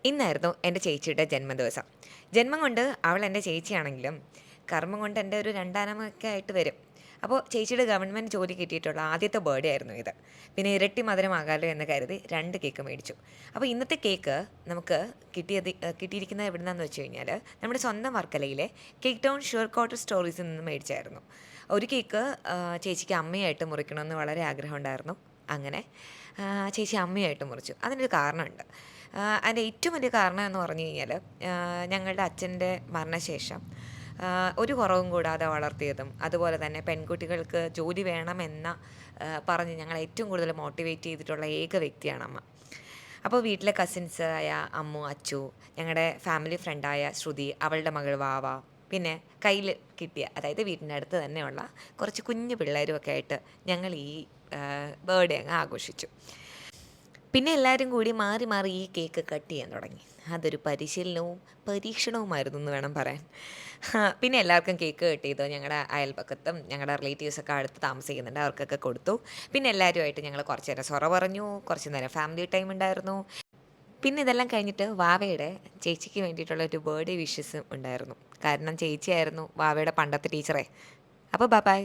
ഇന്നായിരുന്നു എൻ്റെ ചേച്ചിയുടെ ജന്മദിവസം. ജന്മം കൊണ്ട് അവൾ എൻ്റെ ചേച്ചിയാണെങ്കിലും, കർമ്മം കൊണ്ട് എൻ്റെ ഒരു രണ്ടാനമ്മയൊക്കെ ആയിട്ട് വരും. അപ്പോൾ ചേച്ചിയുടെ ഗവൺമെൻറ് ജോലി കിട്ടിയിട്ടുള്ള ആദ്യത്തെ ബർത്ത്ഡേ ആയിരുന്നു ഇത്. പിന്നെ ഇരട്ടി മധുരമാകാമല്ലോ എന്ന് കരുതി 2 കേക്ക് മേടിച്ചു. അപ്പോൾ ഇന്നത്തെ കേക്ക് നമുക്ക് കിട്ടിയിരിക്കുന്നത് എവിടുന്നാന്ന് വെച്ച് കഴിഞ്ഞാൽ, നമ്മുടെ സ്വന്തം വർക്കലയിലെ കേക്ക് ടൗൺ ഷുവർ ക്വാർട്ടർ സ്റ്റോറീസിൽ നിന്ന് മേടിച്ചായിരുന്നു. ഒരു കേക്ക് ചേച്ചിക്ക് അമ്മയായിട്ട് മുറിക്കണമെന്ന് വളരെ ആഗ്രഹമുണ്ടായിരുന്നു. അങ്ങനെ ചേച്ചി അമ്മയായിട്ട് മുറിച്ചു. അതിനൊരു കാരണമുണ്ട്. അതിൻ്റെ ഏറ്റവും വലിയ കാരണം എന്ന് പറഞ്ഞു കഴിഞ്ഞാൽ, ഞങ്ങളുടെ അച്ഛൻ്റെ മരണശേഷം ഒരു കുറവും കൂടാതെ വളർത്തിയതും, അതുപോലെ തന്നെ പെൺകുട്ടികൾക്ക് ജോലി വേണമെന്ന പറഞ്ഞ് ഞങ്ങളെ ഏറ്റവും കൂടുതൽ മോട്ടിവേറ്റ് ചെയ്തിട്ടുള്ള ഏക വ്യക്തിയാണ് അമ്മ. അപ്പോൾ വീട്ടിലെ കസിൻസ് ആയ അമ്മു, അച്ചു, ഞങ്ങളുടെ ഫാമിലി ഫ്രണ്ടായ ശ്രുതി, അവളുടെ മകൾ വാവ, പിന്നെ കയ്യിൽ കിട്ടിയ, അതായത് വീടിൻ്റെ അടുത്ത് തന്നെയുള്ള കുറച്ച് കുഞ്ഞു പിള്ളേരും ഒക്കെ ആയിട്ട് ഞങ്ങൾ ഈ ബർത്ത്ഡേ അങ്ങ് ആഘോഷിച്ചു. പിന്നെ എല്ലാവരും കൂടി മാറി മാറി ഈ കേക്ക് കട്ട് ചെയ്യാൻ തുടങ്ങി. അതൊരു പരിശീലനവും പരീക്ഷണവുമായിരുന്നു എന്ന് വേണം പറയാൻ. പിന്നെ എല്ലാവർക്കും കേക്ക് കട്ട് ചെയ്തു. ഞങ്ങളുടെ അയൽപക്കത്തും ഞങ്ങളുടെ റിലേറ്റീവ്സൊക്കെ അടുത്ത് താമസിക്കുന്നുണ്ട്, അവർക്കൊക്കെ കൊടുത്തു. പിന്നെ എല്ലാവരുമായിട്ട് ഞങ്ങൾ കുറച്ച് നേരം സൊറ പറഞ്ഞു, കുറച്ച് നേരം ഫാമിലി ടൈം ഉണ്ടായിരുന്നു. പിന്നെ ഇതെല്ലാം കഴിഞ്ഞിട്ട് വാവയുടെ ചേച്ചിക്ക് വേണ്ടിയിട്ടുള്ള ഒരു ബർത്ത്ഡേ വിഷസും ഉണ്ടായിരുന്നു. കാരണം ചേച്ചിയായിരുന്നു വാവയുടെ പണ്ടത്തെ ടീച്ചറെ. അപ്പോൾ ബൈ ബൈ.